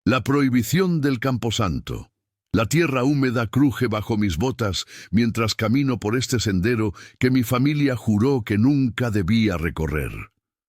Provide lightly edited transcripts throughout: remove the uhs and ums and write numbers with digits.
La prohibición del camposanto. La tierra húmeda cruje bajo mis botas mientras camino por este sendero que mi familia juró que nunca debía recorrer.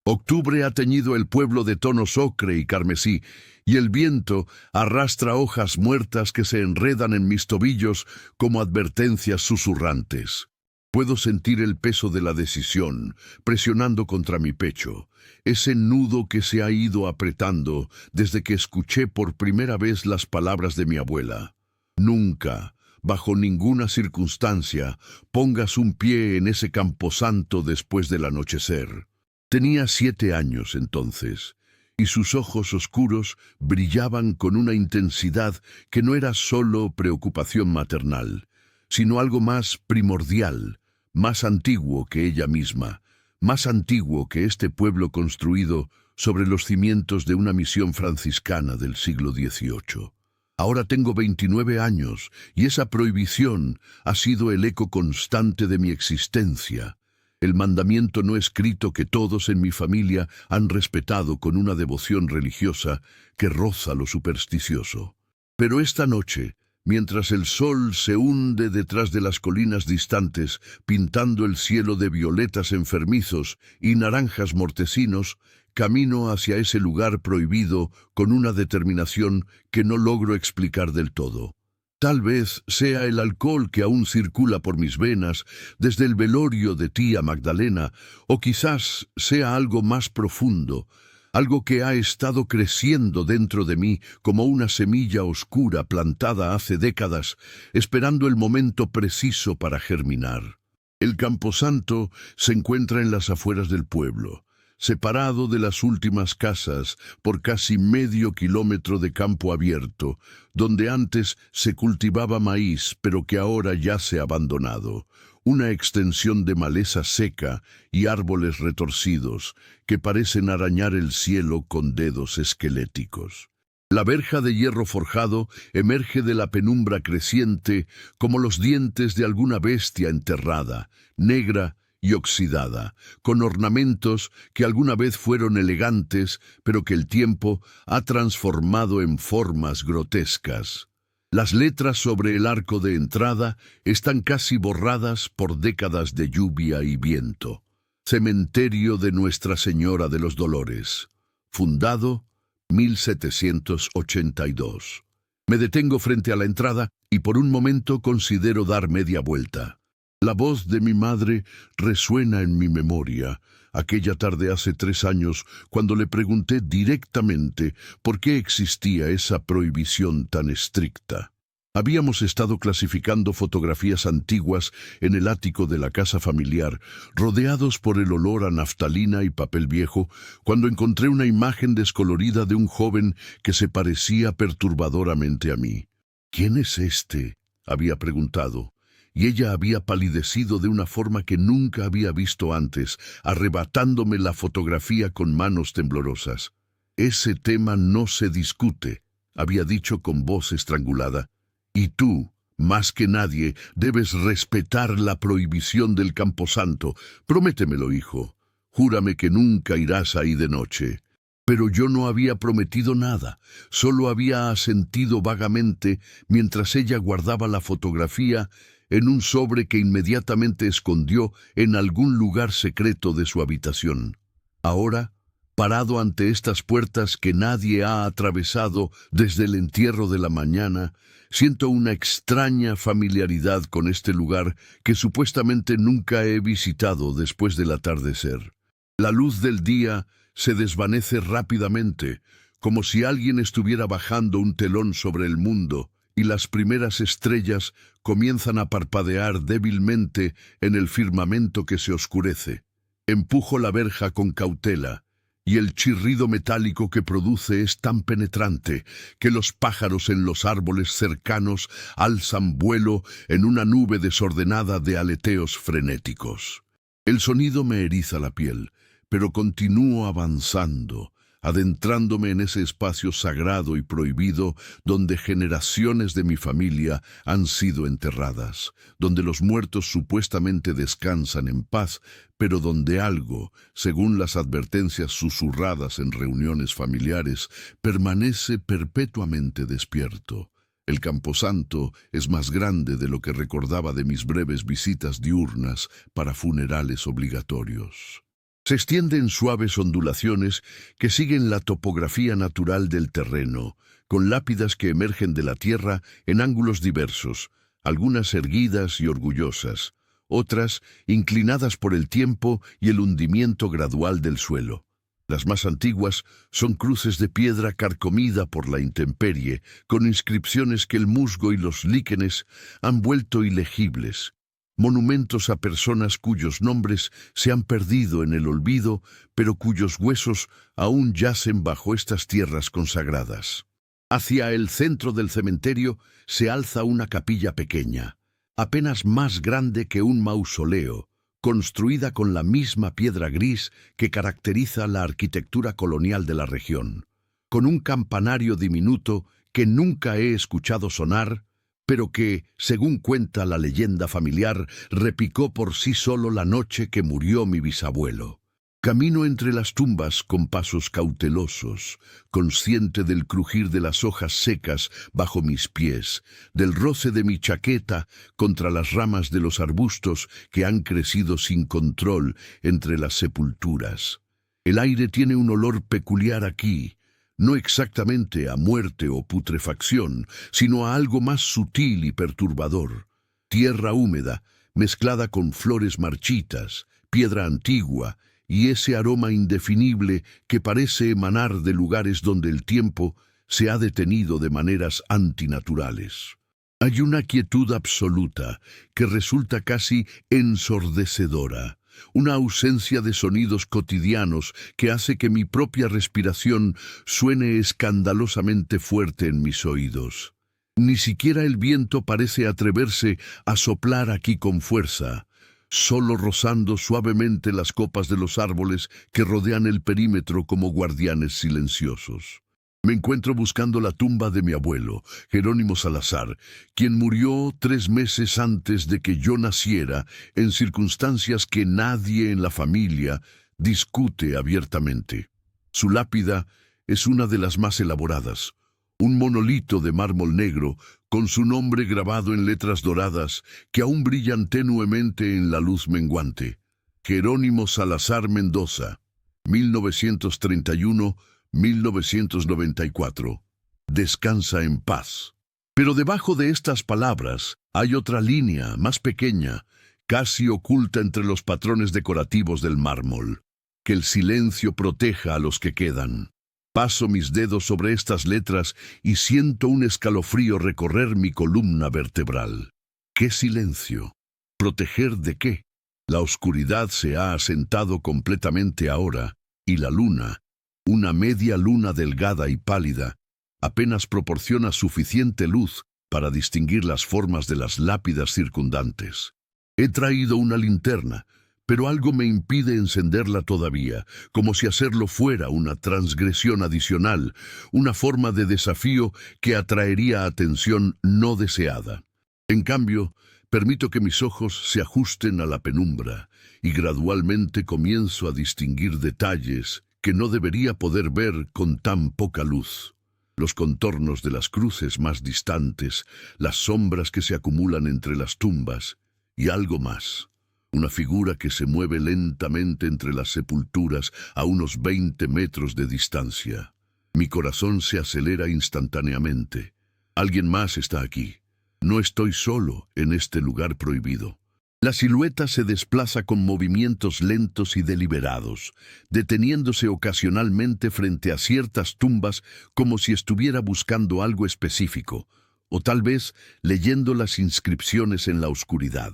Octubre ha teñido el pueblo de tonos ocre y carmesí, y el viento arrastra hojas muertas que se enredan en mis tobillos como advertencias susurrantes. Puedo sentir el peso de la decisión presionando contra mi pecho, ese nudo que se ha ido apretando desde que escuché por primera vez las palabras de mi abuela. Nunca, bajo ninguna circunstancia, pongas un pie en ese camposanto después del anochecer. Tenía 7 años entonces, y sus ojos oscuros brillaban con una intensidad que no era solo preocupación maternal, sino algo más primordial, más antiguo que ella misma, más antiguo que este pueblo construido sobre los cimientos de una misión franciscana del siglo XVIII. Ahora tengo 29 años y esa prohibición ha sido el eco constante de mi existencia, el mandamiento no escrito que todos en mi familia han respetado con una devoción religiosa que roza lo supersticioso. Pero esta noche, mientras el sol se hunde detrás de las colinas distantes, pintando el cielo de violetas enfermizos y naranjas mortecinos, camino hacia ese lugar prohibido con una determinación que no logro explicar del todo. Tal vez sea el alcohol que aún circula por mis venas desde el velorio de tía Magdalena, o quizás sea algo más profundo, algo que ha estado creciendo dentro de mí como una semilla oscura plantada hace décadas, esperando el momento preciso para germinar. El camposanto se encuentra en las afueras del pueblo, separado de las últimas casas por casi medio kilómetro de campo abierto, donde antes se cultivaba maíz, pero que ahora yace abandonado, una extensión de maleza seca y árboles retorcidos que parecen arañar el cielo con dedos esqueléticos. La verja de hierro forjado emerge de la penumbra creciente como los dientes de alguna bestia enterrada, negra y oxidada, con ornamentos que alguna vez fueron elegantes, pero que el tiempo ha transformado en formas grotescas. Las letras sobre el arco de entrada están casi borradas por décadas de lluvia y viento. Cementerio de Nuestra Señora de los Dolores. Fundado 1782. Me detengo frente a la entrada y por un momento considero dar media vuelta. La voz de mi madre resuena en mi memoria, aquella tarde hace 3 años, cuando le pregunté directamente por qué existía esa prohibición tan estricta. Habíamos estado clasificando fotografías antiguas en el ático de la casa familiar, rodeados por el olor a naftalina y papel viejo, cuando encontré una imagen descolorida de un joven que se parecía perturbadoramente a mí. «¿Quién es este?», había preguntado. Y ella había palidecido de una forma que nunca había visto antes, arrebatándome la fotografía con manos temblorosas. «Ese tema no se discute», había dicho con voz estrangulada. «Y tú, más que nadie, debes respetar la prohibición del camposanto. Prométemelo, hijo. Júrame que nunca irás ahí de noche». Pero yo no había prometido nada, solo había asentido vagamente mientras ella guardaba la fotografía en un sobre que inmediatamente escondió en algún lugar secreto de su habitación. Ahora, parado ante estas puertas que nadie ha atravesado desde el entierro de la mañana, siento una extraña familiaridad con este lugar que supuestamente nunca he visitado después del atardecer. La luz del día se desvanece rápidamente, como si alguien estuviera bajando un telón sobre el mundo, y las primeras estrellas comienzan a parpadear débilmente en el firmamento que se oscurece. Empujo la verja con cautela, y el chirrido metálico que produce es tan penetrante que los pájaros en los árboles cercanos alzan vuelo en una nube desordenada de aleteos frenéticos. El sonido me eriza la piel, pero continúo avanzando, adentrándome en ese espacio sagrado y prohibido donde generaciones de mi familia han sido enterradas, donde los muertos supuestamente descansan en paz, pero donde algo, según las advertencias susurradas en reuniones familiares, permanece perpetuamente despierto. El camposanto es más grande de lo que recordaba de mis breves visitas diurnas para funerales obligatorios. Se extiende en suaves ondulaciones que siguen la topografía natural del terreno, con lápidas que emergen de la tierra en ángulos diversos, algunas erguidas y orgullosas, otras inclinadas por el tiempo y el hundimiento gradual del suelo. Las más antiguas son cruces de piedra carcomida por la intemperie, con inscripciones que el musgo y los líquenes han vuelto ilegibles. Monumentos a personas cuyos nombres se han perdido en el olvido, pero cuyos huesos aún yacen bajo estas tierras consagradas. Hacia el centro del cementerio se alza una capilla pequeña, apenas más grande que un mausoleo, construida con la misma piedra gris que caracteriza la arquitectura colonial de la región, con un campanario diminuto que nunca he escuchado sonar, pero que, según cuenta la leyenda familiar, repicó por sí solo la noche que murió mi bisabuelo. Camino entre las tumbas con pasos cautelosos, consciente del crujir de las hojas secas bajo mis pies, del roce de mi chaqueta contra las ramas de los arbustos que han crecido sin control entre las sepulturas. El aire tiene un olor peculiar aquí, no exactamente a muerte o putrefacción, sino a algo más sutil y perturbador. Tierra húmeda, mezclada con flores marchitas, piedra antigua, y ese aroma indefinible que parece emanar de lugares donde el tiempo se ha detenido de maneras antinaturales. Hay una quietud absoluta que resulta casi ensordecedora, una ausencia de sonidos cotidianos que hace que mi propia respiración suene escandalosamente fuerte en mis oídos. Ni siquiera el viento parece atreverse a soplar aquí con fuerza, solo rozando suavemente las copas de los árboles que rodean el perímetro como guardianes silenciosos. Me encuentro buscando la tumba de mi abuelo, Jerónimo Salazar, quien murió 3 meses antes de que yo naciera, en circunstancias que nadie en la familia discute abiertamente. Su lápida es una de las más elaboradas, un monolito de mármol negro con su nombre grabado en letras doradas que aún brillan tenuemente en la luz menguante. Jerónimo Salazar Mendoza, 1931-1994. Descansa en paz. Pero debajo de estas palabras hay otra línea, más pequeña, casi oculta entre los patrones decorativos del mármol. Que el silencio proteja a los que quedan. Paso mis dedos sobre estas letras y siento un escalofrío recorrer mi columna vertebral. ¡Qué silencio! ¿Proteger de qué? La oscuridad se ha asentado completamente ahora, y la luna, una media luna delgada y pálida, apenas proporciona suficiente luz para distinguir las formas de las lápidas circundantes. He traído una linterna, pero algo me impide encenderla todavía, como si hacerlo fuera una transgresión adicional, una forma de desafío que atraería atención no deseada. En cambio, permito que mis ojos se ajusten a la penumbra, y gradualmente comienzo a distinguir detalles que no debería poder ver con tan poca luz. Los contornos de las cruces más distantes, las sombras que se acumulan entre las tumbas, y algo más. Una figura que se mueve lentamente entre las sepulturas a unos 20 metros de distancia. Mi corazón se acelera instantáneamente. Alguien más está aquí. No estoy solo en este lugar prohibido. La silueta se desplaza con movimientos lentos y deliberados, deteniéndose ocasionalmente frente a ciertas tumbas como si estuviera buscando algo específico, o tal vez leyendo las inscripciones en la oscuridad.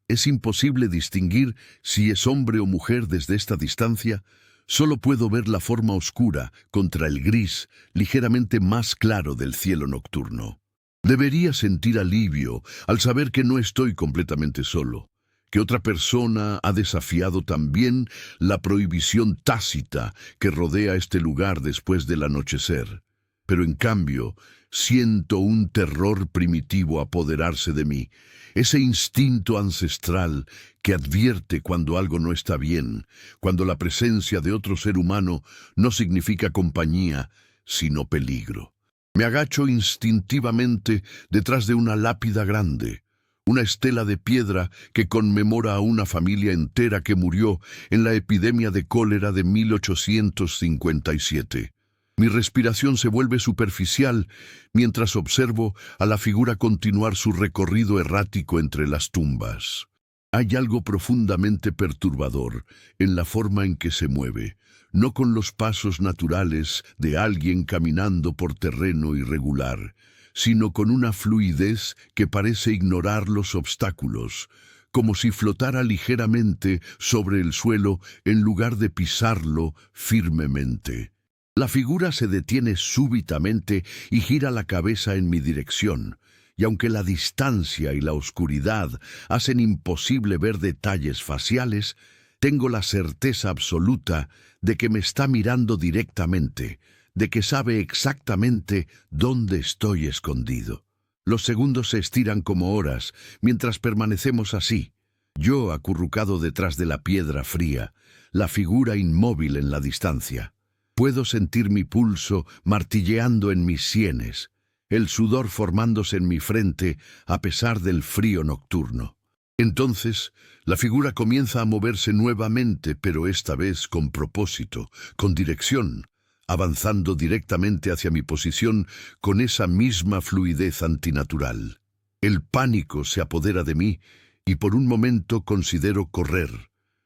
Es imposible distinguir si es hombre o mujer desde esta distancia. Solo puedo ver la forma oscura contra el gris, ligeramente más claro del cielo nocturno. Debería sentir alivio al saber que no estoy completamente solo, que otra persona ha desafiado también la prohibición tácita que rodea este lugar después del anochecer. Pero en cambio, siento un terror primitivo apoderarse de mí, ese instinto ancestral que advierte cuando algo no está bien, cuando la presencia de otro ser humano no significa compañía, sino peligro. Me agacho instintivamente detrás de una lápida grande, una estela de piedra que conmemora a una familia entera que murió en la epidemia de cólera de 1857. Mi respiración se vuelve superficial mientras observo a la figura continuar su recorrido errático entre las tumbas. Hay algo profundamente perturbador en la forma en que se mueve, no con los pasos naturales de alguien caminando por terreno irregular, sino con una fluidez que parece ignorar los obstáculos, como si flotara ligeramente sobre el suelo en lugar de pisarlo firmemente. La figura se detiene súbitamente y gira la cabeza en mi dirección, y aunque la distancia y la oscuridad hacen imposible ver detalles faciales, tengo la certeza absoluta de que me está mirando directamente, de que sabe exactamente dónde estoy escondido. Los segundos se estiran como horas mientras permanecemos así, yo acurrucado detrás de la piedra fría, la figura inmóvil en la distancia. Puedo sentir mi pulso martilleando en mis sienes, el sudor formándose en mi frente a pesar del frío nocturno. Entonces, la figura comienza a moverse nuevamente, pero esta vez con propósito, con dirección, avanzando directamente hacia mi posición con esa misma fluidez antinatural. El pánico se apodera de mí y por un momento considero correr,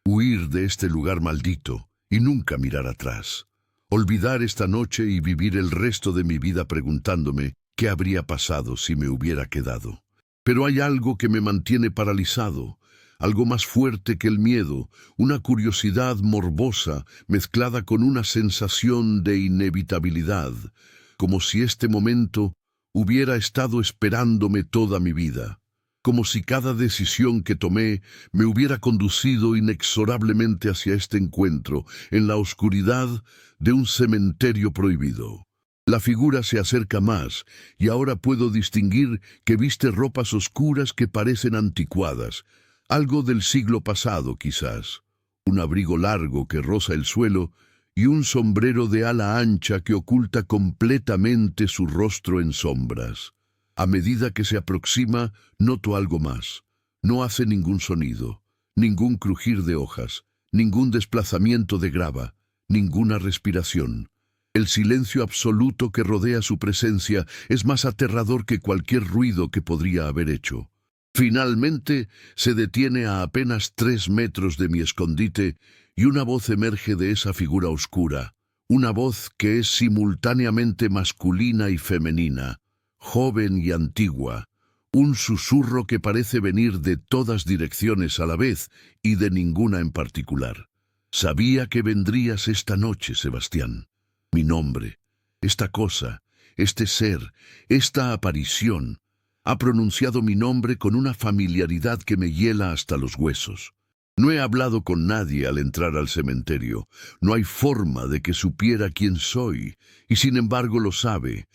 huir de este lugar maldito y nunca mirar atrás. Olvidar esta noche y vivir el resto de mi vida preguntándome qué habría pasado si me hubiera quedado. Pero hay algo que me mantiene paralizado, algo más fuerte que el miedo, una curiosidad morbosa mezclada con una sensación de inevitabilidad, como si este momento hubiera estado esperándome toda mi vida, como si cada decisión que tomé me hubiera conducido inexorablemente hacia este encuentro en la oscuridad de un cementerio prohibido. La figura se acerca más y ahora puedo distinguir que viste ropas oscuras que parecen anticuadas, algo del siglo pasado quizás, un abrigo largo que roza el suelo y un sombrero de ala ancha que oculta completamente su rostro en sombras. A medida que se aproxima, noto algo más. No hace ningún sonido, ningún crujir de hojas, ningún desplazamiento de grava, ninguna respiración. El silencio absoluto que rodea su presencia es más aterrador que cualquier ruido que podría haber hecho. Finalmente, se detiene a apenas 3 metros de mi escondite y una voz emerge de esa figura oscura, una voz que es simultáneamente masculina y femenina, joven y antigua, un susurro que parece venir de todas direcciones a la vez y de ninguna en particular. Sabía que vendrías esta noche, Sebastián. Mi nombre, esta cosa, este ser, esta aparición, ha pronunciado mi nombre con una familiaridad que me hiela hasta los huesos. No he hablado con nadie al entrar al cementerio. No hay forma de que supiera quién soy, y sin embargo lo sabe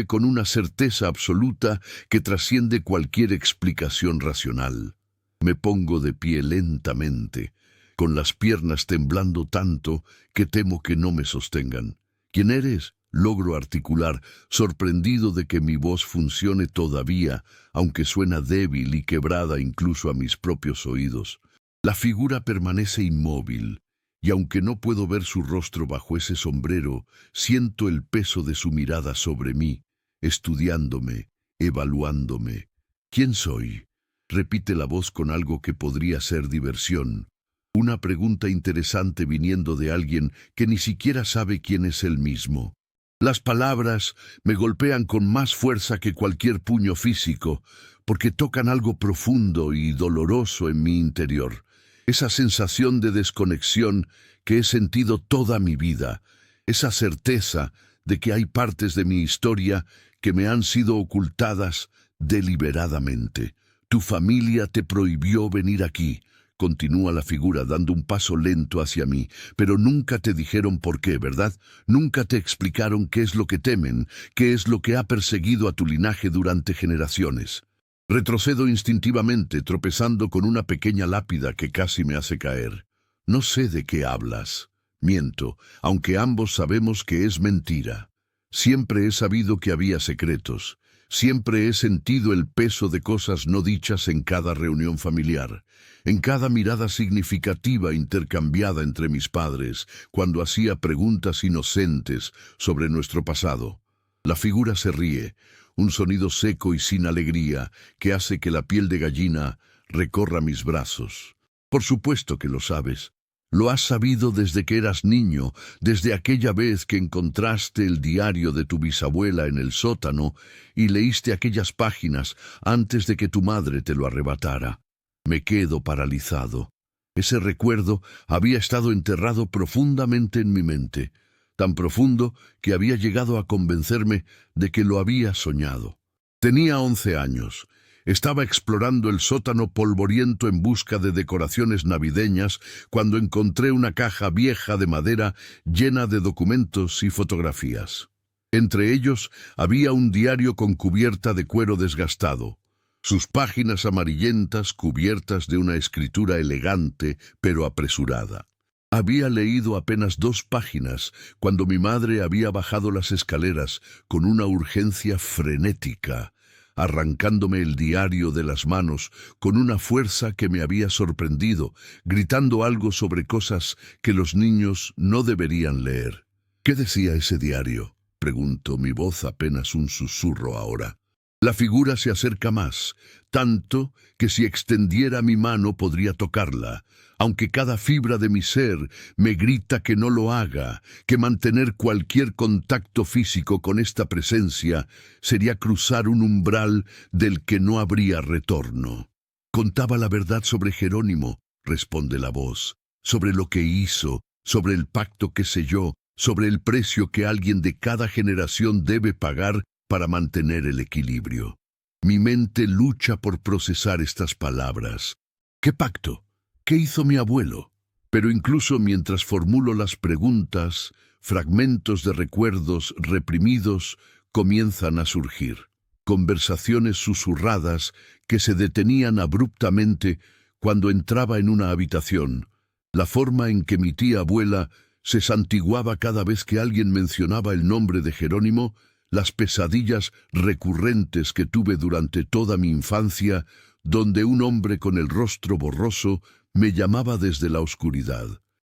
con una certeza absoluta que trasciende cualquier explicación racional. Me pongo de pie lentamente, con las piernas temblando tanto que temo que no me sostengan. ¿Quién eres? Logro articular, sorprendido de que mi voz funcione todavía, aunque suena débil y quebrada incluso a mis propios oídos. La figura permanece inmóvil, y aunque no puedo ver su rostro bajo ese sombrero, siento el peso de su mirada sobre mí, estudiándome, evaluándome. ¿Quién soy? Repite la voz con algo que podría ser diversión. Una pregunta interesante viniendo de alguien que ni siquiera sabe quién es él mismo. Las palabras me golpean con más fuerza que cualquier puño físico, porque tocan algo profundo y doloroso en mi interior. Esa sensación de desconexión que he sentido toda mi vida, esa certeza de que hay partes de mi historia que me han sido ocultadas deliberadamente. Tu familia te prohibió venir aquí. Continúa la figura dando un paso lento hacia mí, pero nunca te dijeron por qué, ¿verdad? Nunca te explicaron qué es lo que temen, qué es lo que ha perseguido a tu linaje durante generaciones. Retrocedo instintivamente, tropezando con una pequeña lápida que casi me hace caer. No sé de qué hablas. Miento, aunque ambos sabemos que es mentira. Siempre he sabido que había secretos. Siempre he sentido el peso de cosas no dichas en cada reunión familiar, en cada mirada significativa intercambiada entre mis padres, cuando hacía preguntas inocentes sobre nuestro pasado. La figura se ríe, un sonido seco y sin alegría que hace que la piel de gallina recorra mis brazos. Por supuesto que lo sabes. Lo has sabido desde que eras niño, desde aquella vez que encontraste el diario de tu bisabuela en el sótano y leíste aquellas páginas antes de que tu madre te lo arrebatara. Me quedo paralizado. Ese recuerdo había estado enterrado profundamente en mi mente, tan profundo que había llegado a convencerme de que lo había soñado. Tenía 11 años. Estaba explorando el sótano polvoriento en busca de decoraciones navideñas cuando encontré una caja vieja de madera llena de documentos y fotografías. Entre ellos había un diario con cubierta de cuero desgastado, sus páginas amarillentas cubiertas de una escritura elegante pero apresurada. Había leído apenas 2 páginas cuando mi madre había bajado las escaleras con una urgencia frenética, arrancándome el diario de las manos con una fuerza que me había sorprendido, gritando algo sobre cosas que los niños no deberían leer. ¿Qué decía ese diario?, preguntó, mi voz apenas un susurro ahora. La figura se acerca más, tanto que si extendiera mi mano podría tocarla, aunque cada fibra de mi ser me grita que no lo haga, que mantener cualquier contacto físico con esta presencia sería cruzar un umbral del que no habría retorno. Contaba la verdad sobre Jerónimo, responde la voz, sobre lo que hizo, sobre el pacto que selló, sobre el precio que alguien de cada generación debe pagar para mantener el equilibrio. Mi mente lucha por procesar estas palabras. ¿Qué pacto? ¿Qué hizo mi abuelo? Pero incluso mientras formulo las preguntas, fragmentos de recuerdos reprimidos comienzan a surgir. Conversaciones susurradas que se detenían abruptamente cuando entraba en una habitación. La forma en que mi tía abuela se santiguaba cada vez que alguien mencionaba el nombre de Jerónimo, las pesadillas recurrentes que tuve durante toda mi infancia, donde un hombre con el rostro borroso me llamaba desde la oscuridad.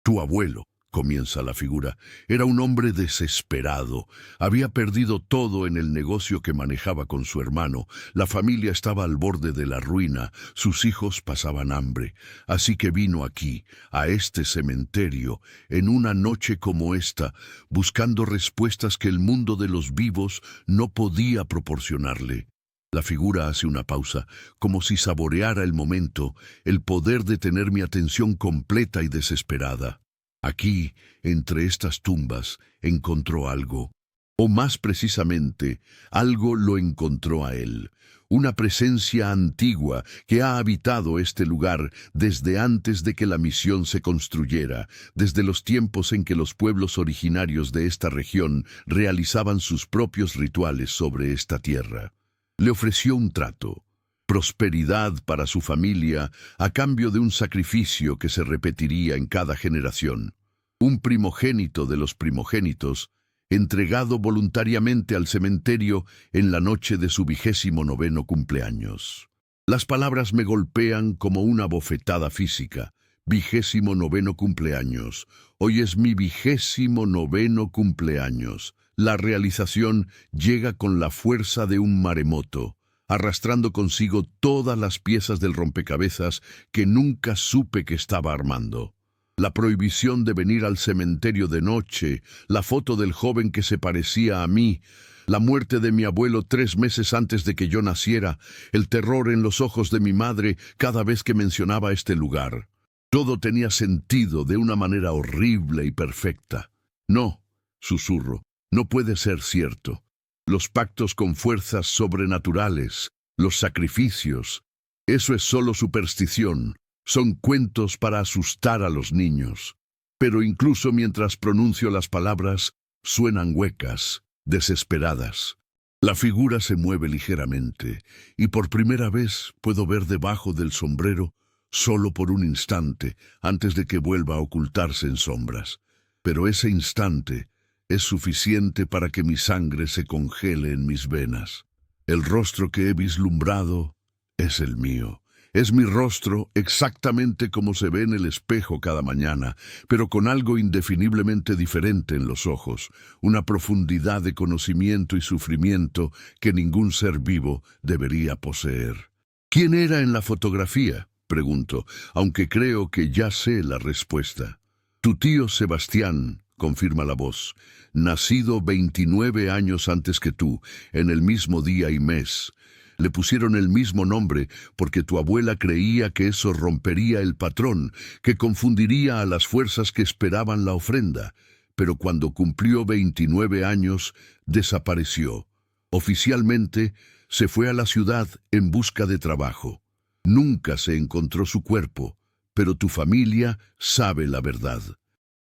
Tu abuelo, comienza la figura, era un hombre desesperado. Había perdido todo en el negocio que manejaba con su hermano. La familia estaba al borde de la ruina. Sus hijos pasaban hambre. Así que vino aquí, a este cementerio, en una noche como esta, buscando respuestas que el mundo de los vivos no podía proporcionarle. La figura hace una pausa, como si saboreara el momento, el poder de tener mi atención completa y desesperada. Aquí, entre estas tumbas, encontró algo. O más precisamente, algo lo encontró a él. Una presencia antigua que ha habitado este lugar desde antes de que la misión se construyera, desde los tiempos en que los pueblos originarios de esta región realizaban sus propios rituales sobre esta tierra. Le ofreció un trato, prosperidad para su familia a cambio de un sacrificio que se repetiría en cada generación. Un primogénito de los primogénitos, entregado voluntariamente al cementerio en la noche de su 29º cumpleaños. Las palabras me golpean como una bofetada física. 29º cumpleaños. Hoy es mi 29º cumpleaños. La realización llega con la fuerza de un maremoto, arrastrando consigo todas las piezas del rompecabezas que nunca supe que estaba armando. La prohibición de venir al cementerio de noche, la foto del joven que se parecía a mí, la muerte de mi abuelo 3 meses antes de que yo naciera, el terror en los ojos de mi madre cada vez que mencionaba este lugar. Todo tenía sentido de una manera horrible y perfecta. No, susurro. No puede ser cierto. Los pactos con fuerzas sobrenaturales, los sacrificios, Eso es solo superstición. Son cuentos para asustar a los niños. Pero incluso mientras pronuncio las palabras, suenan huecas, desesperadas. La figura se mueve ligeramente, y por primera vez puedo ver debajo del sombrero solo por un instante, antes de que vuelva a ocultarse en sombras. Pero ese instante es suficiente para que mi sangre se congele en mis venas. El rostro que he vislumbrado es el mío. Es mi rostro exactamente como se ve en el espejo cada mañana, pero con algo indefiniblemente diferente en los ojos, una profundidad de conocimiento y sufrimiento que ningún ser vivo debería poseer. ¿Quién era en la fotografía?, pregunto, aunque creo que ya sé la respuesta. Tu tío Sebastián, confirma la voz, nacido 29 años antes que tú, en el mismo día y mes. Le pusieron el mismo nombre porque tu abuela creía que eso rompería el patrón, que confundiría a las fuerzas que esperaban la ofrenda. Pero cuando cumplió 29 años, desapareció. Oficialmente, se fue a la ciudad en busca de trabajo. Nunca se encontró su cuerpo, pero tu familia sabe la verdad.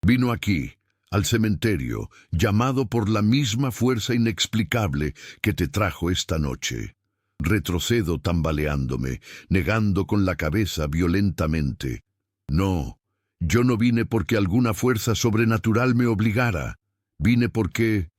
Vino aquí, al cementerio, llamado por la misma fuerza inexplicable que te trajo esta noche. Retrocedo tambaleándome, negando con la cabeza violentamente. No, yo no vine porque alguna fuerza sobrenatural me obligara. Vine porque...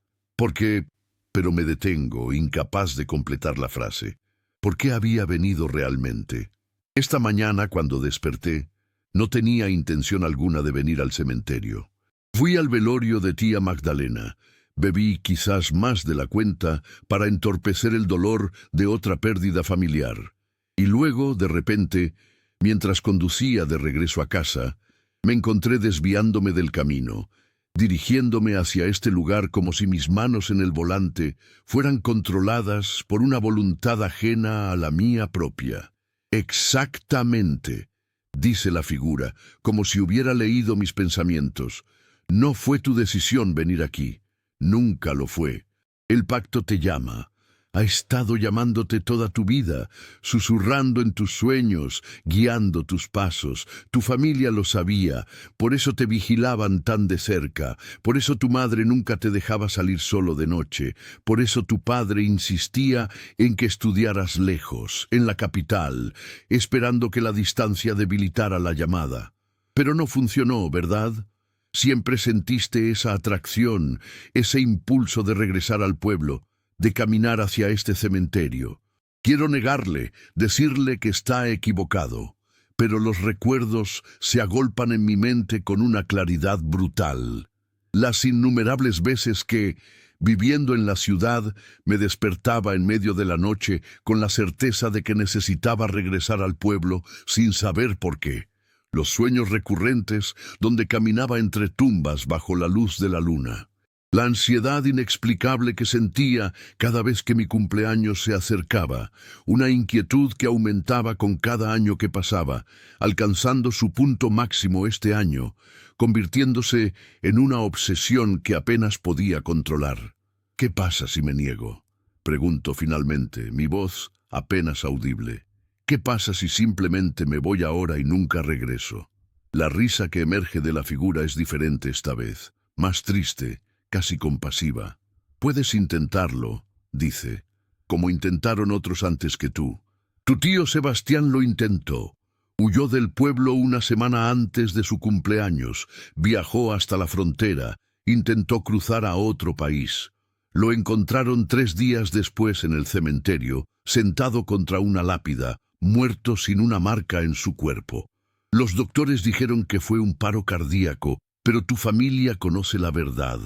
Pero me detengo, incapaz de completar la frase. ¿Por qué había venido realmente? Esta mañana, cuando desperté, no tenía intención alguna de venir al cementerio. Fui al velorio de tía Magdalena. Bebí quizás más de la cuenta para entorpecer el dolor de otra pérdida familiar. Y luego, de repente, mientras conducía de regreso a casa, me encontré desviándome del camino, dirigiéndome hacia este lugar como si mis manos en el volante fueran controladas por una voluntad ajena a la mía propia. Exactamente, dice la figura, como si hubiera leído mis pensamientos. No fue tu decisión venir aquí. Nunca lo fue. El pacto te llama. Ha estado llamándote toda tu vida, susurrando en tus sueños, guiando tus pasos. Tu familia lo sabía, por eso te vigilaban tan de cerca, por eso tu madre nunca te dejaba salir solo de noche, por eso tu padre insistía en que estudiaras lejos, en la capital, esperando que la distancia debilitara la llamada. Pero no funcionó, ¿verdad? Siempre sentiste esa atracción, ese impulso de regresar al pueblo, de caminar hacia este cementerio. Quiero negarle, decirle que está equivocado, pero los recuerdos se agolpan en mi mente con una claridad brutal. Las innumerables veces que, viviendo en la ciudad, me despertaba en medio de la noche con la certeza de que necesitaba regresar al pueblo sin saber por qué. Los sueños recurrentes donde caminaba entre tumbas bajo la luz de la luna. La ansiedad inexplicable que sentía cada vez que mi cumpleaños se acercaba, una inquietud que aumentaba con cada año que pasaba, alcanzando su punto máximo este año, convirtiéndose en una obsesión que apenas podía controlar. ¿Qué pasa si me niego?, pregunto finalmente, mi voz apenas audible. ¿Qué pasa si simplemente me voy ahora y nunca regreso? La risa que emerge de la figura es diferente esta vez, más triste, casi compasiva. Puedes intentarlo, dice, como intentaron otros antes que tú. Tu tío Sebastián lo intentó. Huyó del pueblo una semana antes de su cumpleaños, viajó hasta la frontera, intentó cruzar a otro país. Lo encontraron 3 días después en el cementerio, sentado contra una lápida, muerto sin una marca en su cuerpo. Los doctores dijeron que fue un paro cardíaco, pero tu familia conoce la verdad.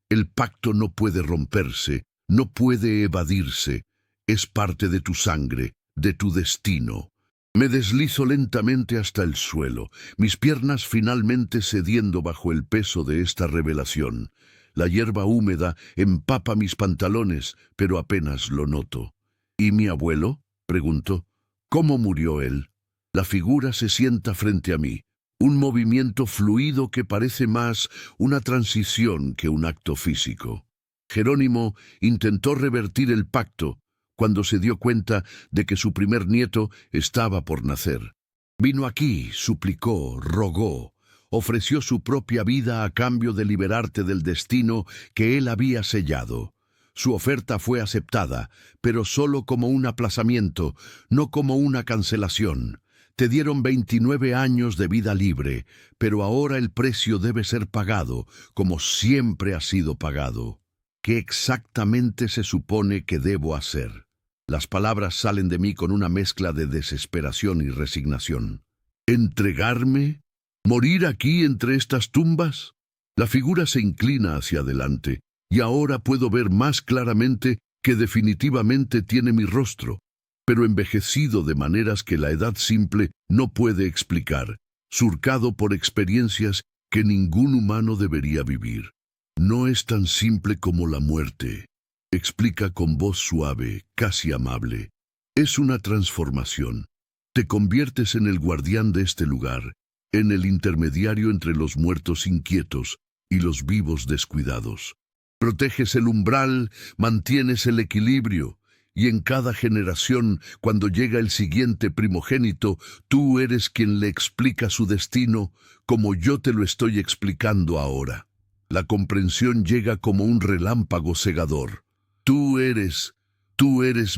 El pacto no puede romperse, no puede evadirse. Es parte de tu sangre, de tu destino. Me deslizo lentamente hasta el suelo, mis piernas finalmente cediendo bajo el peso de esta revelación. La hierba húmeda empapa mis pantalones, pero apenas lo noto. ¿Y mi abuelo?, pregunto. ¿Cómo murió él? La figura se sienta frente a mí, un movimiento fluido que parece más una transición que un acto físico. Jerónimo intentó revertir el pacto, cuando se dio cuenta de que su primer nieto estaba por nacer. Vino aquí, suplicó, rogó, ofreció su propia vida a cambio de liberarte del destino que él había sellado. Su oferta fue aceptada, pero solo como un aplazamiento, no como una cancelación. Te dieron 29 años de vida libre, pero ahora el precio debe ser pagado, como siempre ha sido pagado. ¿Qué exactamente se supone que debo hacer? Las palabras salen de mí con una mezcla de desesperación y resignación. ¿Entregarme? ¿Morir aquí entre estas tumbas? La figura se inclina hacia adelante, y ahora puedo ver más claramente que definitivamente tiene mi rostro, pero envejecido de maneras que la edad simple no puede explicar, surcado por experiencias que ningún humano debería vivir. No es tan simple como la muerte, explica con voz suave, casi amable. Es una transformación. Te conviertes en el guardián de este lugar, en el intermediario entre los muertos inquietos y los vivos descuidados. Proteges el umbral, mantienes el equilibrio, y en cada generación, cuando llega el siguiente primogénito, tú eres quien le explica su destino, como yo te lo estoy explicando ahora. La comprensión llega como un relámpago cegador. Tú eres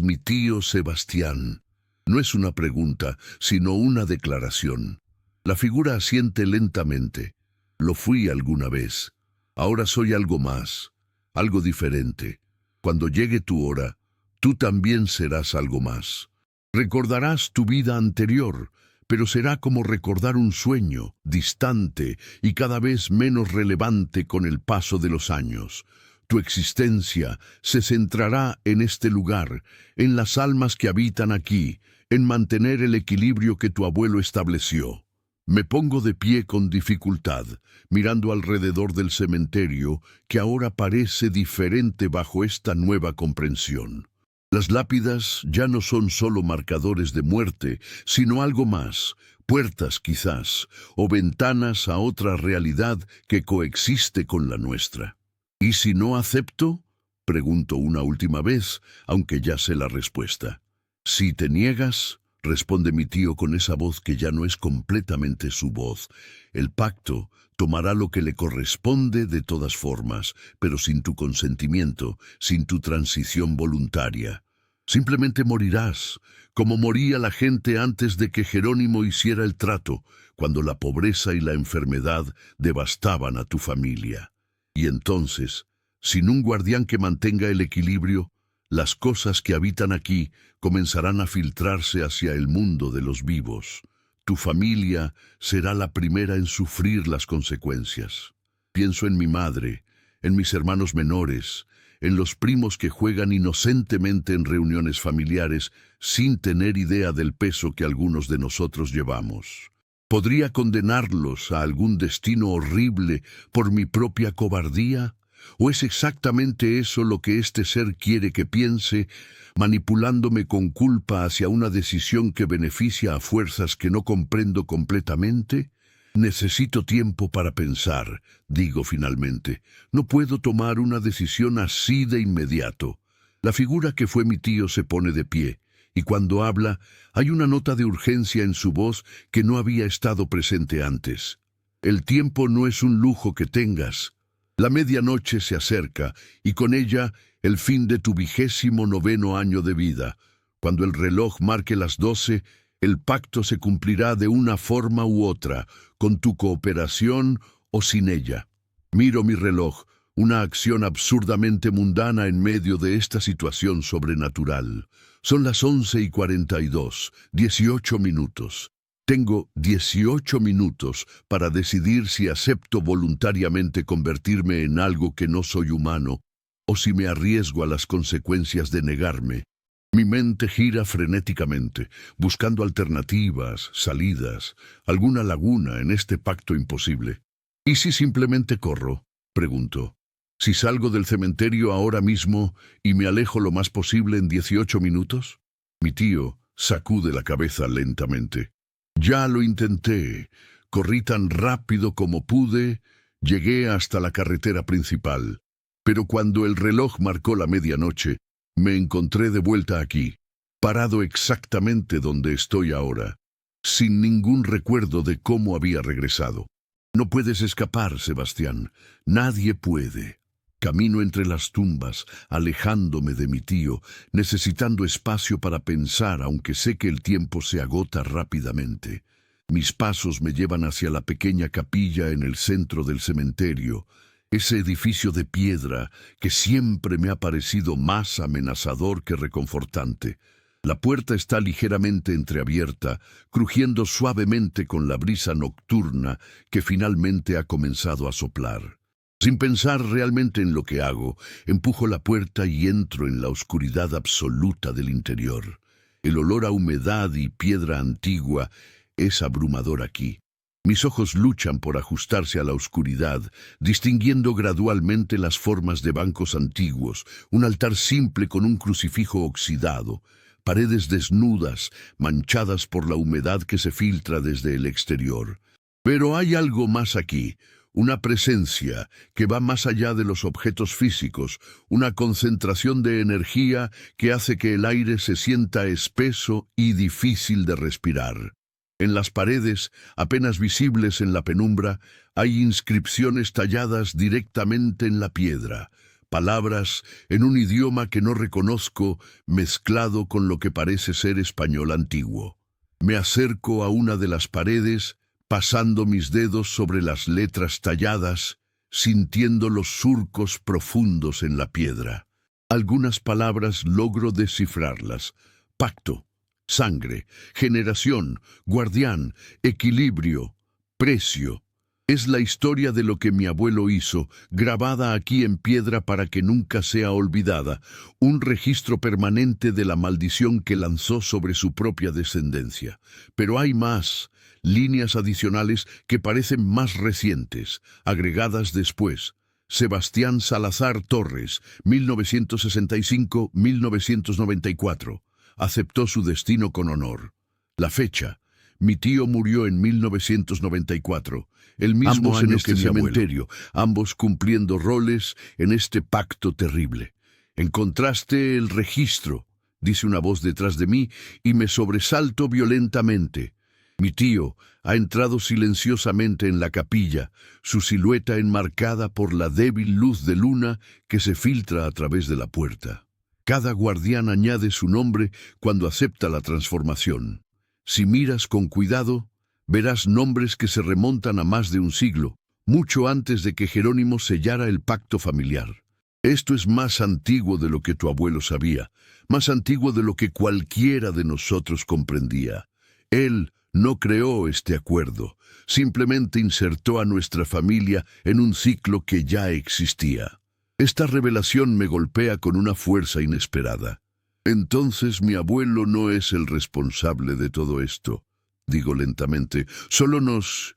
mi tío Sebastián. No es una pregunta, sino una declaración. La figura asiente lentamente. Lo fui alguna vez. Ahora soy algo más, algo diferente. Cuando llegue tu hora, tú también serás algo más. Recordarás tu vida anterior, pero será como recordar un sueño, distante y cada vez menos relevante con el paso de los años. Tu existencia se centrará en este lugar, en las almas que habitan aquí, en mantener el equilibrio que tu abuelo estableció. Me pongo de pie con dificultad, mirando alrededor del cementerio, que ahora parece diferente bajo esta nueva comprensión. Las lápidas ya no son solo marcadores de muerte, sino algo más, puertas quizás, o ventanas a otra realidad que coexiste con la nuestra. ¿Y si no acepto? Pregunto una última vez, aunque ya sé la respuesta. Si te niegas, responde mi tío con esa voz que ya no es completamente su voz, el pacto tomará lo que le corresponde de todas formas, pero sin tu consentimiento, sin tu transición voluntaria. Simplemente morirás, como moría la gente antes de que Jerónimo hiciera el trato, cuando la pobreza y la enfermedad devastaban a tu familia. Y entonces, sin un guardián que mantenga el equilibrio, las cosas que habitan aquí comenzarán a filtrarse hacia el mundo de los vivos. Tu familia será la primera en sufrir las consecuencias. Pienso en mi madre, en mis hermanos menores, en los primos que juegan inocentemente en reuniones familiares sin tener idea del peso que algunos de nosotros llevamos. ¿Podría condenarlos a algún destino horrible por mi propia cobardía? ¿O es exactamente eso lo que este ser quiere que piense, manipulándome con culpa hacia una decisión que beneficia a fuerzas que no comprendo completamente? Necesito tiempo para pensar, digo finalmente. No puedo tomar una decisión así de inmediato. La figura que fue mi tío se pone de pie, y cuando habla, hay una nota de urgencia en su voz que no había estado presente antes. El tiempo no es un lujo que tengas. La medianoche se acerca, y con ella el fin de tu 29º año de vida. Cuando el reloj marque las 12, el pacto se cumplirá de una forma u otra, con tu cooperación o sin ella. Miro mi reloj, una acción absurdamente mundana en medio de esta situación sobrenatural. Son las 11:42, 18 minutos. Tengo 18 minutos para decidir si acepto voluntariamente convertirme en algo que no soy humano, o si me arriesgo a las consecuencias de negarme. Mi mente gira frenéticamente, buscando alternativas, salidas, alguna laguna en este pacto imposible. ¿Y si simplemente corro? Pregunto. ¿Si salgo del cementerio ahora mismo y me alejo lo más posible en 18 minutos? Mi tío sacude la cabeza lentamente. Ya lo intenté. Corrí tan rápido como pude, llegué hasta la carretera principal. Pero cuando el reloj marcó la medianoche, Me encontré de vuelta aquí, parado exactamente donde estoy ahora, sin ningún recuerdo de cómo había regresado. No puedes escapar, Sebastián. Nadie puede. Camino entre las tumbas, alejándome de mi tío, necesitando espacio para pensar, aunque sé que el tiempo se agota rápidamente. Mis pasos me llevan hacia la pequeña capilla en el centro del cementerio, ese edificio de piedra que siempre me ha parecido más amenazador que reconfortante. La puerta está ligeramente entreabierta, crujiendo suavemente con la brisa nocturna que finalmente ha comenzado a soplar. Sin pensar realmente en lo que hago, empujo la puerta y entro en la oscuridad absoluta del interior. El olor a humedad y piedra antigua es abrumador aquí. Mis ojos luchan por ajustarse a la oscuridad, distinguiendo gradualmente las formas de bancos antiguos, un altar simple con un crucifijo oxidado, paredes desnudas, manchadas por la humedad que se filtra desde el exterior. Pero hay algo más aquí, una presencia que va más allá de los objetos físicos, una concentración de energía que hace que el aire se sienta espeso y difícil de respirar. En las paredes, apenas visibles en la penumbra, hay inscripciones talladas directamente en la piedra, palabras en un idioma que no reconozco mezclado con lo que parece ser español antiguo. Me acerco a una de las paredes, pasando mis dedos sobre las letras talladas, sintiendo los surcos profundos en la piedra. Algunas palabras logro descifrarlas. Pacto, sangre, generación, guardián, equilibrio, precio. Es la historia de lo que mi abuelo hizo, grabada aquí en piedra para que nunca sea olvidada, un registro permanente de la maldición que lanzó sobre su propia descendencia. Pero hay más, líneas adicionales que parecen más recientes, agregadas después. Sebastián Salazar Torres, 1965-1994. Aceptó su destino con honor. La fecha. Mi tío murió en 1994, el mismo año que mi cementerio, ambos cumpliendo roles en este pacto terrible. Encontraste el registro, dice una voz detrás de mí, y me sobresalto violentamente. Mi tío ha entrado silenciosamente en la capilla, su silueta enmarcada por la débil luz de luna que se filtra a través de la puerta. Cada guardián añade su nombre cuando acepta la transformación. Si miras con cuidado, verás nombres que se remontan a más de un siglo, mucho antes de que Jerónimo sellara el pacto familiar. Esto es más antiguo de lo que tu abuelo sabía, más antiguo de lo que cualquiera de nosotros comprendía. Él no creó este acuerdo, simplemente insertó a nuestra familia en un ciclo que ya existía. Esta revelación me golpea con una fuerza inesperada. Entonces mi abuelo no es el responsable de todo esto, digo lentamente. Solo nos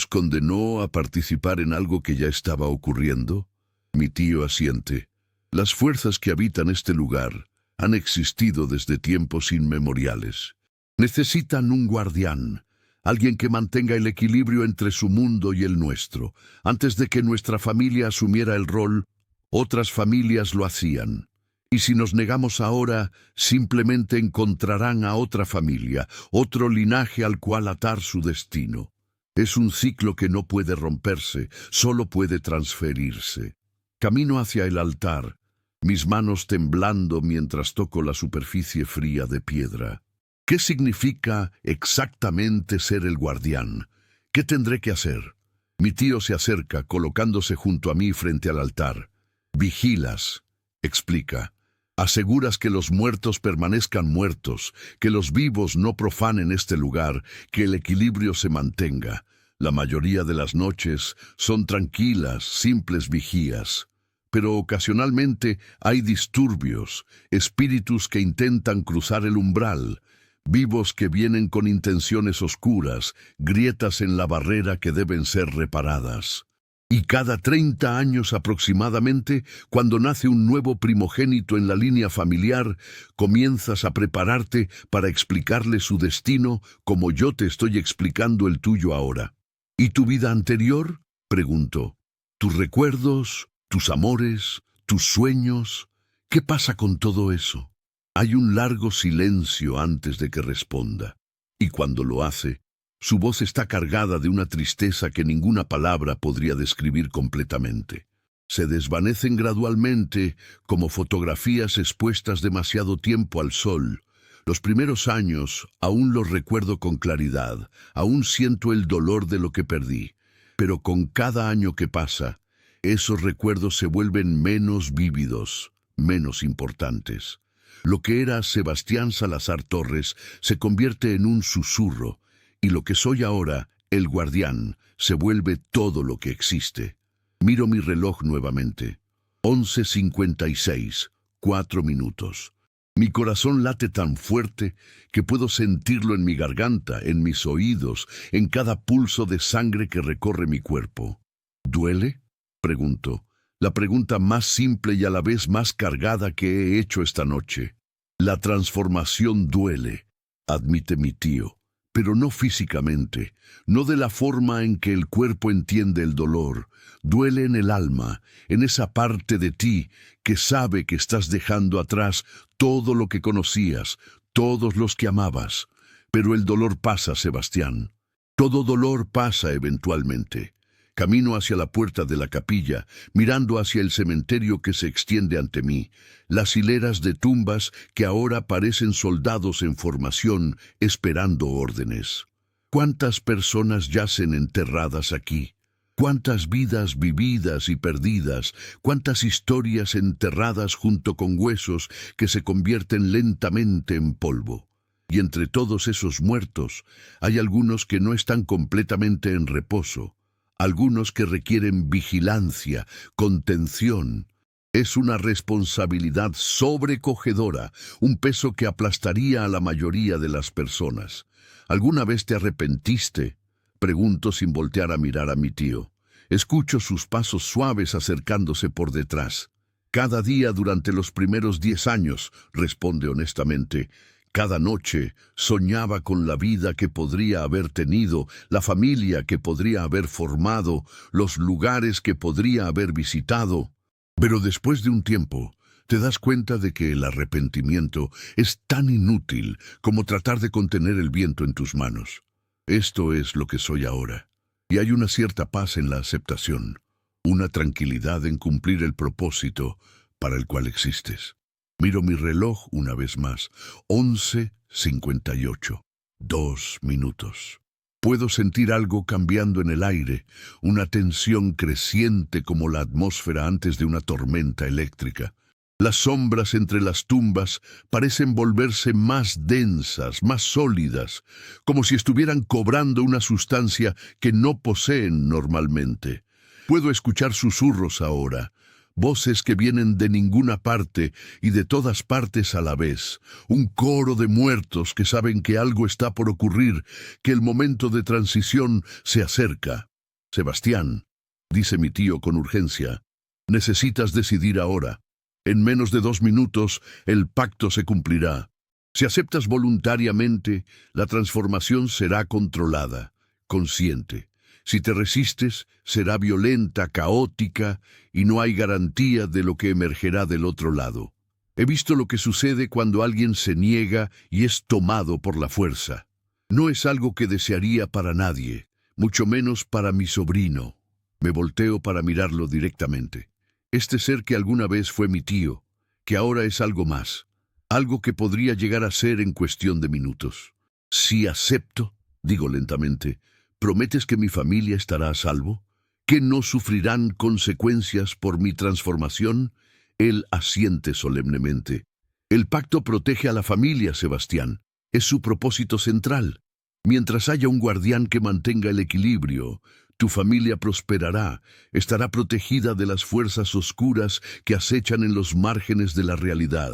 condenó a participar en algo que ya estaba ocurriendo. Mi tío asiente. Las fuerzas que habitan este lugar han existido desde tiempos inmemoriales. Necesitan un guardián, alguien que mantenga el equilibrio entre su mundo y el nuestro. Antes de que nuestra familia asumiera el rol, otras familias lo hacían. Y si nos negamos ahora, simplemente encontrarán a otra familia, otro linaje al cual atar su destino. Es un ciclo que no puede romperse, solo puede transferirse. Camino hacia el altar, mis manos temblando mientras toco la superficie fría de piedra. ¿Qué significa exactamente ser el guardián? ¿Qué tendré que hacer? Mi tío se acerca, colocándose junto a mí frente al altar. Vigilas, explica. Aseguras que los muertos permanezcan muertos, que los vivos no profanen este lugar, que el equilibrio se mantenga. La mayoría de las noches son tranquilas, simples vigías. Pero ocasionalmente hay disturbios, espíritus que intentan cruzar el umbral, vivos que vienen con intenciones oscuras, grietas en la barrera que deben ser reparadas. Y cada 30 años aproximadamente, cuando nace un nuevo primogénito en la línea familiar, comienzas a prepararte para explicarle su destino como yo te estoy explicando el tuyo ahora. ¿Y tu vida anterior?, preguntó. ¿Tus recuerdos, tus amores, tus sueños? ¿Qué pasa con todo eso? Hay un largo silencio antes de que responda, y cuando lo hace, su voz está cargada de una tristeza que ninguna palabra podría describir completamente. Se desvanecen gradualmente como fotografías expuestas demasiado tiempo al sol. Los primeros años aún los recuerdo con claridad, aún siento el dolor de lo que perdí, pero con cada año que pasa, esos recuerdos se vuelven menos vívidos, menos importantes. Lo que era Sebastián Salazar Torres se convierte en un susurro, y lo que soy ahora, el guardián, se vuelve todo lo que existe. Miro mi reloj nuevamente. 11:56, 4 minutos. Mi corazón late tan fuerte que puedo sentirlo en mi garganta, en mis oídos, en cada pulso de sangre que recorre mi cuerpo. ¿Duele?, pregunto. La pregunta más simple y a la vez más cargada que he hecho esta noche. La transformación duele, admite mi tío, pero no físicamente, no de la forma en que el cuerpo entiende el dolor. Duele en el alma, en esa parte de ti que sabe que estás dejando atrás todo lo que conocías, todos los que amabas. Pero el dolor pasa, Sebastián. Todo dolor pasa eventualmente. Camino hacia la puerta de la capilla, mirando hacia el cementerio que se extiende ante mí, las hileras de tumbas que ahora parecen soldados en formación, esperando órdenes. ¿Cuántas personas yacen enterradas aquí? ¿Cuántas vidas vividas y perdidas? ¿Cuántas historias enterradas junto con huesos que se convierten lentamente en polvo? Y entre todos esos muertos, hay algunos que no están completamente en reposo. Algunos que requieren vigilancia, contención. Es una responsabilidad sobrecogedora, un peso que aplastaría a la mayoría de las personas. ¿Alguna vez te arrepentiste?, pregunto sin voltear a mirar a mi tío. Escucho sus pasos suaves acercándose por detrás. Cada día durante los primeros 10 años, responde honestamente. Cada noche soñaba con la vida que podría haber tenido, la familia que podría haber formado, los lugares que podría haber visitado. Pero después de un tiempo, te das cuenta de que el arrepentimiento es tan inútil como tratar de contener el viento en tus manos. Esto es lo que soy ahora. Y hay una cierta paz en la aceptación, una tranquilidad en cumplir el propósito para el cual existes. Miro mi reloj una vez más. 11:58. 2 minutos. Puedo sentir algo cambiando en el aire, una tensión creciente como la atmósfera antes de una tormenta eléctrica. Las sombras entre las tumbas parecen volverse más densas, más sólidas, como si estuvieran cobrando una sustancia que no poseen normalmente. Puedo escuchar susurros ahora, voces que vienen de ninguna parte y de todas partes a la vez, un coro de muertos que saben que algo está por ocurrir, que el momento de transición se acerca. Sebastián, dice mi tío con urgencia, necesitas decidir ahora. En menos de 2 minutos el pacto se cumplirá. Si aceptas voluntariamente, la transformación será controlada, consciente. Si te resistes, será violenta, caótica, y no hay garantía de lo que emergerá del otro lado. He visto lo que sucede cuando alguien se niega y es tomado por la fuerza. No es algo que desearía para nadie, mucho menos para mi sobrino. Me volteo para mirarlo directamente. Este ser que alguna vez fue mi tío, que ahora es algo más, algo que podría llegar a ser en cuestión de minutos. Si acepto, digo lentamente, ¿prometes que mi familia estará a salvo? ¿Que no sufrirán consecuencias por mi transformación? Él asiente solemnemente. El pacto protege a la familia, Sebastián. Es su propósito central. Mientras haya un guardián que mantenga el equilibrio, tu familia prosperará, estará protegida de las fuerzas oscuras que acechan en los márgenes de la realidad.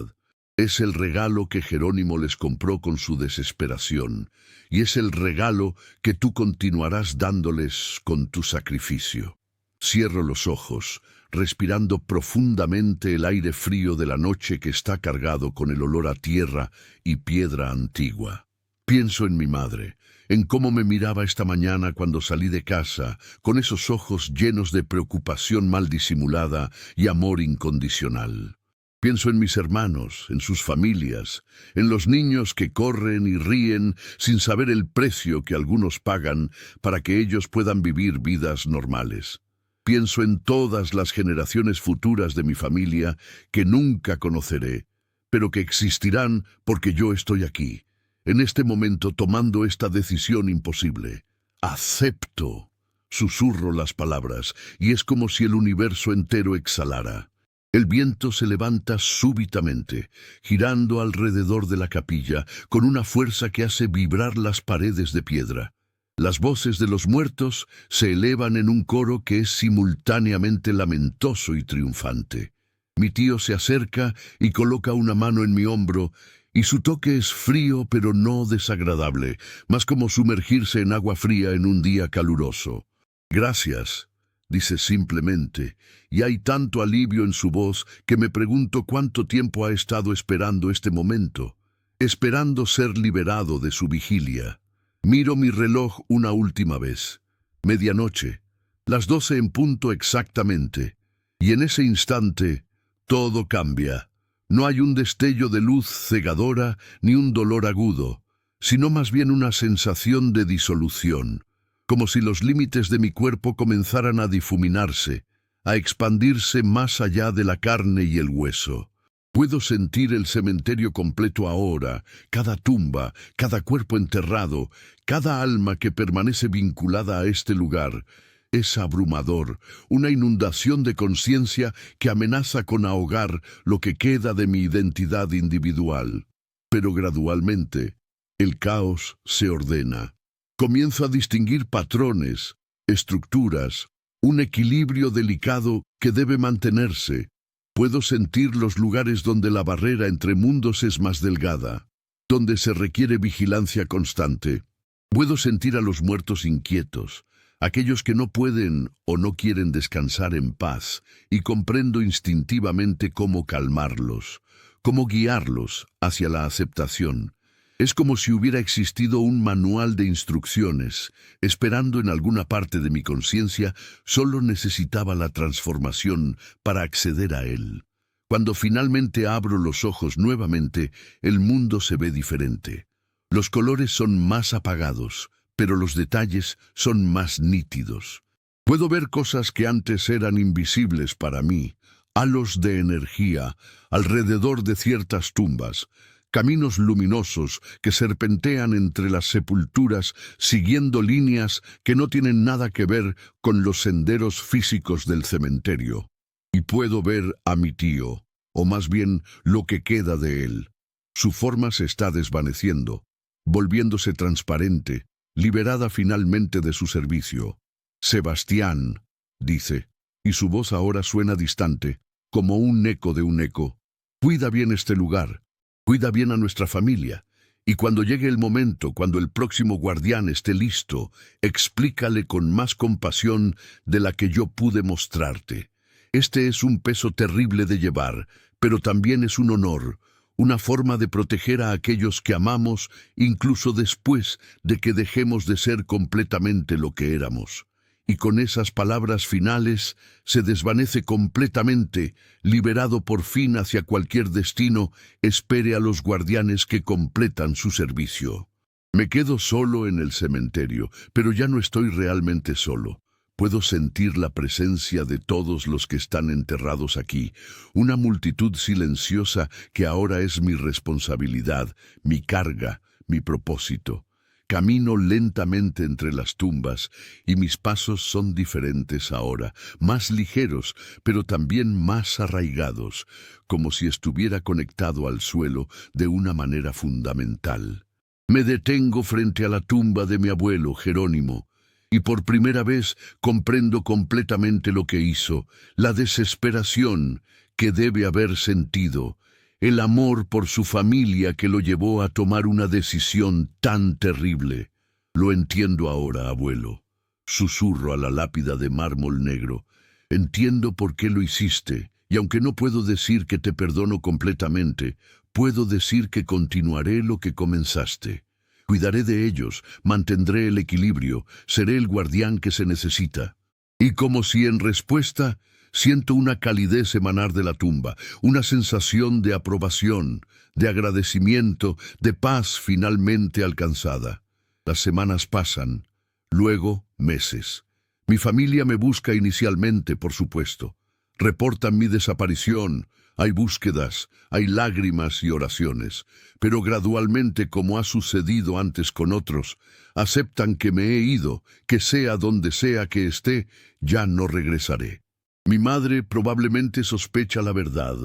Es el regalo que Jerónimo les compró con su desesperación, y es el regalo que tú continuarás dándoles con tu sacrificio. Cierro los ojos, respirando profundamente el aire frío de la noche que está cargado con el olor a tierra y piedra antigua. Pienso en mi madre, en cómo me miraba esta mañana cuando salí de casa, con esos ojos llenos de preocupación mal disimulada y amor incondicional. Pienso en mis hermanos, en sus familias, en los niños que corren y ríen sin saber el precio que algunos pagan para que ellos puedan vivir vidas normales. Pienso en todas las generaciones futuras de mi familia que nunca conoceré, pero que existirán porque yo estoy aquí, en este momento tomando esta decisión imposible. Acepto. Susurro las palabras, y es como si el universo entero exhalara. El viento se levanta súbitamente, girando alrededor de la capilla, con una fuerza que hace vibrar las paredes de piedra. Las voces de los muertos se elevan en un coro que es simultáneamente lamentoso y triunfante. Mi tío se acerca y coloca una mano en mi hombro, y su toque es frío pero no desagradable, más como sumergirse en agua fría en un día caluroso. Gracias, dice simplemente, y hay tanto alivio en su voz que me pregunto cuánto tiempo ha estado esperando este momento, esperando ser liberado de su vigilia. Miro mi reloj una última vez. Medianoche, las 12 en punto exactamente, y en ese instante todo cambia. No hay un destello de luz cegadora ni un dolor agudo, sino más bien una sensación de disolución, como si los límites de mi cuerpo comenzaran a difuminarse, a expandirse más allá de la carne y el hueso. Puedo sentir el cementerio completo ahora, cada tumba, cada cuerpo enterrado, cada alma que permanece vinculada a este lugar. Es abrumador, una inundación de conciencia que amenaza con ahogar lo que queda de mi identidad individual. Pero gradualmente, el caos se ordena. Comienzo a distinguir patrones, estructuras, un equilibrio delicado que debe mantenerse. Puedo sentir los lugares donde la barrera entre mundos es más delgada, donde se requiere vigilancia constante. Puedo sentir a los muertos inquietos, aquellos que no pueden o no quieren descansar en paz, y comprendo instintivamente cómo calmarlos, cómo guiarlos hacia la aceptación. Es como si hubiera existido un manual de instrucciones, esperando en alguna parte de mi conciencia, solo necesitaba la transformación para acceder a él. Cuando finalmente abro los ojos nuevamente, el mundo se ve diferente. Los colores son más apagados, pero los detalles son más nítidos. Puedo ver cosas que antes eran invisibles para mí, halos de energía alrededor de ciertas tumbas, caminos luminosos que serpentean entre las sepulturas siguiendo líneas que no tienen nada que ver con los senderos físicos del cementerio. Y puedo ver a mi tío, o más bien lo que queda de él. Su forma se está desvaneciendo, volviéndose transparente, liberada finalmente de su servicio. Sebastián, dice, y su voz ahora suena distante, como un eco de un eco. Cuida bien este lugar. Cuida bien a nuestra familia, y cuando llegue el momento, cuando el próximo guardián esté listo, explícale con más compasión de la que yo pude mostrarte. Este es un peso terrible de llevar, pero también es un honor, una forma de proteger a aquellos que amamos, incluso después de que dejemos de ser completamente lo que éramos. Y con esas palabras finales se desvanece completamente, liberado por fin hacia cualquier destino, espere a los guardianes que completan su servicio. Me quedo solo en el cementerio, pero ya no estoy realmente solo. Puedo sentir la presencia de todos los que están enterrados aquí, una multitud silenciosa que ahora es mi responsabilidad, mi carga, mi propósito. Camino lentamente entre las tumbas, y mis pasos son diferentes ahora, más ligeros, pero también más arraigados, como si estuviera conectado al suelo de una manera fundamental. Me detengo frente a la tumba de mi abuelo, Jerónimo, y por primera vez comprendo completamente lo que hizo, la desesperación que debe haber sentido, el amor por su familia que lo llevó a tomar una decisión tan terrible. Lo entiendo ahora, abuelo. Susurro a la lápida de mármol negro. Entiendo por qué lo hiciste, y aunque no puedo decir que te perdono completamente, puedo decir que continuaré lo que comenzaste. Cuidaré de ellos, mantendré el equilibrio, seré el guardián que se necesita. Y como si en respuesta Siento una calidez emanar de la tumba, una sensación de aprobación, de agradecimiento, de paz finalmente alcanzada. Las semanas pasan, luego meses. Mi familia me busca inicialmente, por supuesto. Reportan mi desaparición, hay búsquedas, hay lágrimas y oraciones, pero gradualmente, como ha sucedido antes con otros, aceptan que me he ido, que sea donde sea que esté, ya no regresaré. Mi madre probablemente sospecha la verdad.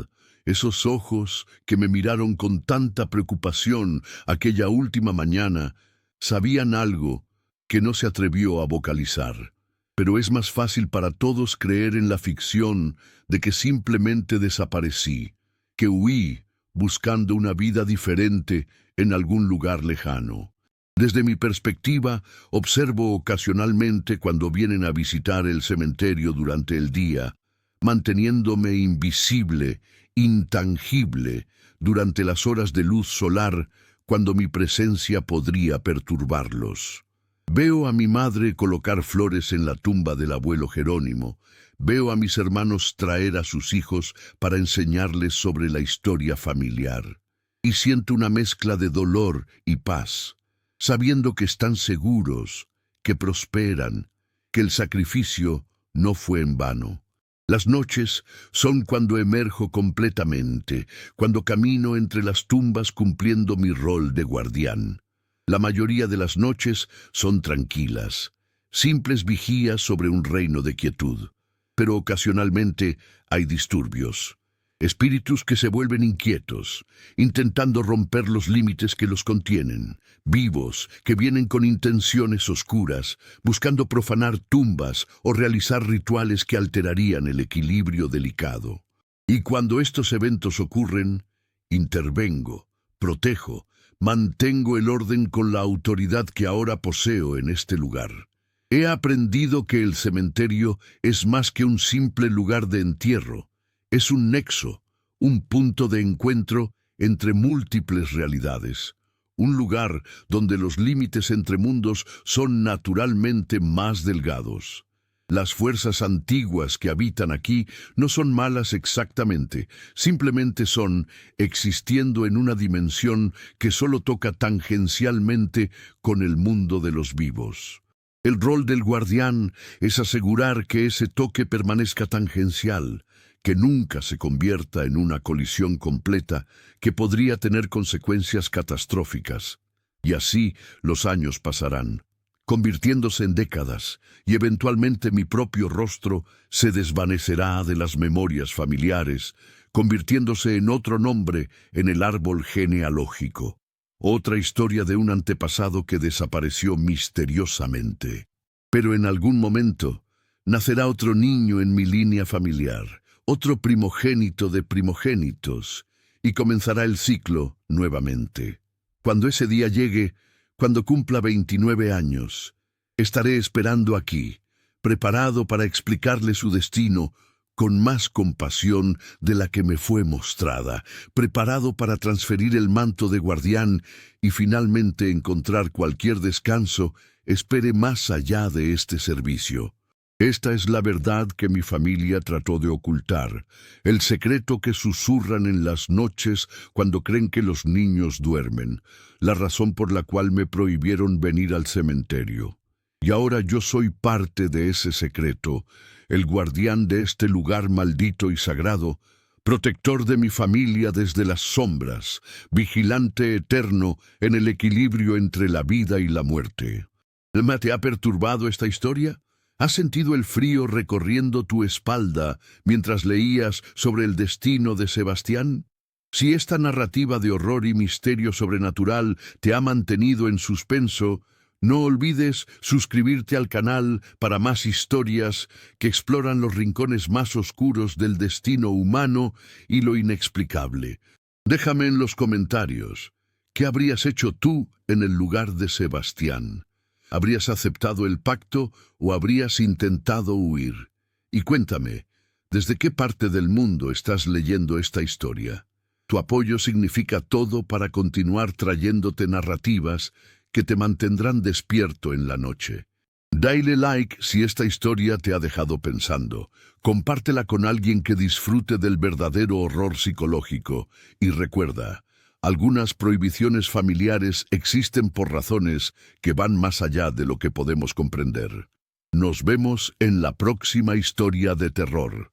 Esos ojos que me miraron con tanta preocupación aquella última mañana, sabían algo que no se atrevió a vocalizar. Pero es más fácil para todos creer en la ficción de que simplemente desaparecí, que huí buscando una vida diferente en algún lugar lejano. Desde mi perspectiva, observo ocasionalmente cuando vienen a visitar el cementerio durante el día, manteniéndome invisible, intangible, durante las horas de luz solar, cuando mi presencia podría perturbarlos. Veo a mi madre colocar flores en la tumba del abuelo Jerónimo. Veo a mis hermanos traer a sus hijos para enseñarles sobre la historia familiar. Y siento una mezcla de dolor y paz, sabiendo que están seguros, que prosperan, que el sacrificio no fue en vano. Las noches son cuando emerjo completamente, cuando camino entre las tumbas cumpliendo mi rol de guardián. La mayoría de las noches son tranquilas, simples vigías sobre un reino de quietud, pero ocasionalmente hay disturbios. Espíritus que se vuelven inquietos, intentando romper los límites que los contienen, vivos que vienen con intenciones oscuras, buscando profanar tumbas o realizar rituales que alterarían el equilibrio delicado. Y cuando estos eventos ocurren, intervengo, protejo, mantengo el orden con la autoridad que ahora poseo en este lugar. He aprendido que el cementerio es más que un simple lugar de entierro. Es un nexo, un punto de encuentro entre múltiples realidades. Un lugar donde los límites entre mundos son naturalmente más delgados. Las fuerzas antiguas que habitan aquí no son malas exactamente, simplemente son existiendo en una dimensión que solo toca tangencialmente con el mundo de los vivos. El rol del guardián es asegurar que ese toque permanezca tangencial, que nunca se convierta en una colisión completa que podría tener consecuencias catastróficas. Y así los años pasarán, convirtiéndose en décadas, y eventualmente mi propio rostro se desvanecerá de las memorias familiares, convirtiéndose en otro nombre en el árbol genealógico. Otra historia de un antepasado que desapareció misteriosamente. Pero en algún momento nacerá otro niño en mi línea familiar, otro primogénito de primogénitos, y comenzará el ciclo nuevamente. Cuando ese día llegue, cuando cumpla 29 años, estaré esperando aquí, preparado para explicarle su destino con más compasión de la que me fue mostrada, preparado para transferir el manto de guardián y finalmente encontrar cualquier descanso, espere más allá de este servicio. Esta es la verdad que mi familia trató de ocultar, el secreto que susurran en las noches cuando creen que los niños duermen, la razón por la cual me prohibieron venir al cementerio. Y ahora yo soy parte de ese secreto, el guardián de este lugar maldito y sagrado, protector de mi familia desde las sombras, vigilante eterno en el equilibrio entre la vida y la muerte. ¿Te ha perturbado esta historia? ¿Has sentido el frío recorriendo tu espalda mientras leías sobre el destino de Sebastián? Si esta narrativa de horror y misterio sobrenatural te ha mantenido en suspenso, no olvides suscribirte al canal para más historias que exploran los rincones más oscuros del destino humano y lo inexplicable. Déjame en los comentarios, ¿qué habrías hecho tú en el lugar de Sebastián? ¿Habrías aceptado el pacto o habrías intentado huir? Y cuéntame, ¿desde qué parte del mundo estás leyendo esta historia? Tu apoyo significa todo para continuar trayéndote narrativas que te mantendrán despierto en la noche. Dale like si esta historia te ha dejado pensando. Compártela con alguien que disfrute del verdadero horror psicológico. Y recuerda, algunas prohibiciones familiares existen por razones que van más allá de lo que podemos comprender. Nos vemos en la próxima historia de terror.